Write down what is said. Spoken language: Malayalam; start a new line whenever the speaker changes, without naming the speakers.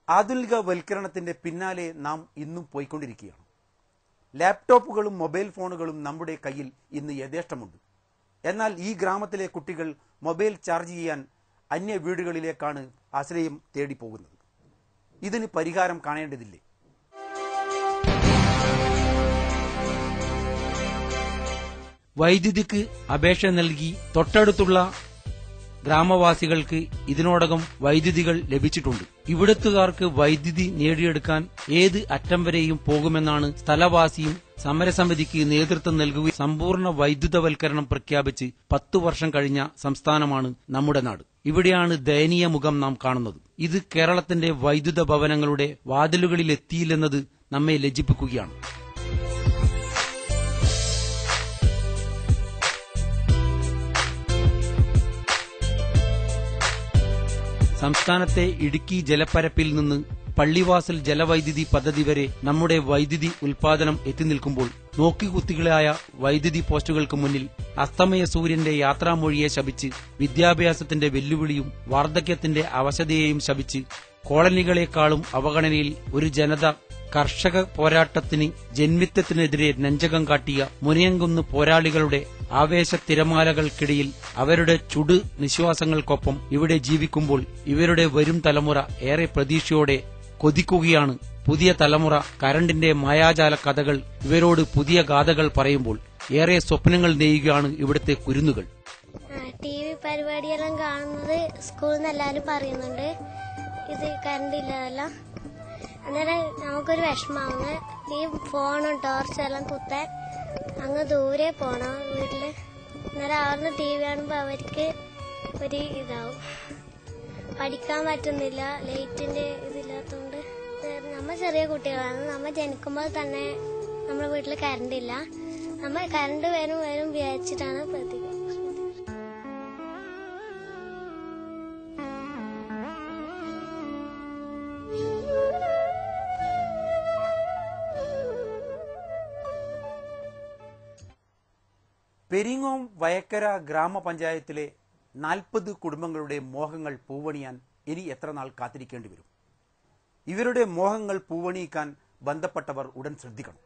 ആധുനികവൽക്കരണത്തിന്റെ പിന്നാലെ നാം ഇന്നും പോയിക്കൊണ്ടിരിക്കുകയാണ്. ലാപ്ടോപ്പുകളും മൊബൈൽ ഫോണുകളും നമ്മുടെ കയ്യിൽ ഇന്ന് യഥേഷ്ടമുണ്ട്. എന്നാൽ ഈ ഗ്രാമത്തിലെ കുട്ടികൾ മൊബൈൽ ചാർജ് ചെയ്യാൻ അന്യ വീടുകളിലേക്കാണ് ആശ്രയം തേടി പോകുന്നത്. ഇതിന് പരിഹാരം കാണേണ്ടതില്ലേ?
വൈദ്യുതിക്ക് അപേക്ഷ നൽകി തൊട്ടടുത്തുള്ള ഗ്രാമവാസികൾക്ക് ഇതിനോടകം വൈദ്യുതികൾ ലഭിച്ചിട്ടുണ്ട്. ഇവിടത്തുകാർക്ക് വൈദ്യുതി നേടിയെടുക്കാൻ ഏത് അറ്റം വരെയും പോകുമെന്നാണ് സ്ഥലവാസിയും സമരസമിതിക്ക് നേതൃത്വം നൽകുകയും സമ്പൂർണ്ണ വൈദ്യുതവൽക്കരണം പ്രഖ്യാപിച്ച് 10 വർഷം കഴിഞ്ഞ സംസ്ഥാനമാണ് നമ്മുടെ നാട്. ഇവിടെയാണ് ദയനീയ മുഖം നാം കാണുന്നത്. ഇത് കേരളത്തിന്റെ വൈദ്യുത ഭവനങ്ങളുടെ വാതിലുകളിലെത്തിയില്ലെന്നത് നമ്മെ ലജ്ജിപ്പിക്കുകയാണ്. സംസ്ഥാനത്തെ ഇടുക്കി ജലപ്പരപ്പിൽ നിന്ന് പള്ളിവാസൽ ജലവൈദ്യുതി പദ്ധതി വരെ നമ്മുടെ വൈദ്യുതി ഉൽപാദനം എത്തിനിൽക്കുമ്പോൾ നോക്കിക്കുത്തികളായ വൈദ്യുതി പോസ്റ്റുകൾക്ക് മുന്നിൽ അസ്തമയ സൂര്യന്റെ യാത്രാമൊഴിയെ ശപിച്ച് വിദ്യാഭ്യാസത്തിന്റെ വെല്ലുവിളിയും വാർദ്ധക്യത്തിന്റെ അവശതയെയും ശപിച്ച് കോളനികളെക്കാളും അവഗണനയിൽ ഒരു ജനത കർഷക പോരാട്ടത്തിന് ജന്മിത്വത്തിനെതിരെ നെഞ്ചകം കാട്ടിയ മുനയംകുന്ന് പോരാളികളുടെ ആവേശ തിരമാലകൾക്കിടയിൽ അവരുടെ ചുടു നിശ്വാസങ്ങൾക്കൊപ്പം ഇവിടെ ജീവിക്കുമ്പോൾ ഇവരുടെ വരും തലമുറ ഏറെ പ്രതീക്ഷയോടെ കൊതിക്കുകയാണ്. പുതിയ തലമുറ കരണ്ടിന്റെ മായാജാല കഥകൾ ഇവരോട് പുതിയ ഗാഥകൾ പറയുമ്പോൾ ഏറെ സ്വപ്നങ്ങൾ നെയ്യുകയാണ് ഇവിടുത്തെ കുരുന്നുകൾ.
TV പരിപാടിയെല്ലാം കാണുന്നത് സ്കൂളിൽ നിന്ന് എല്ലാവരും പറയുന്നുണ്ട് ഇത് കറണ്ട് ഇല്ലതല്ല. അന്നേരം നമുക്കൊരു വിഷമാവുന്ന ഈ ഫോണും ടോർച്ചെല്ലാം കുത്താൻ അങ്ങ് ദൂരെ പോണം വീട്ടില്. അന്നേരം അവിടുന്ന് TV കാണുമ്പോൾ അവർക്ക് ഒരു ഇതാവും, പഠിക്കാൻ പറ്റുന്നില്ല, ലൈറ്റിന്റെ ഇതില്ലാത്തതുകൊണ്ട്. നമ്മൾ ചെറിയ കുട്ടികളാണ്. നമ്മൾ ജനിക്കുമ്പോൾ തന്നെ നമ്മുടെ വീട്ടിൽ കറണ്ട് ഇല്ല. നമ്മൾ കറണ്ട് വരും വിചാരിച്ചിട്ടാണ് പ്രതികരിക്കുന്നത്.
പെരിങ്ങോം വയക്കര ഗ്രാമപഞ്ചായത്തിലെ 40 കുടുംബങ്ങളുടെ മോഹങ്ങൾ പൂവണിയാൻ ഇനി എത്ര നാൾ കാത്തിരിക്കേണ്ടി വരും? ഇവരുടെ മോഹങ്ങൾ പൂവണിയിക്കാൻ ബന്ധപ്പെട്ടവർ ഉടൻ ശ്രദ്ധിക്കണം.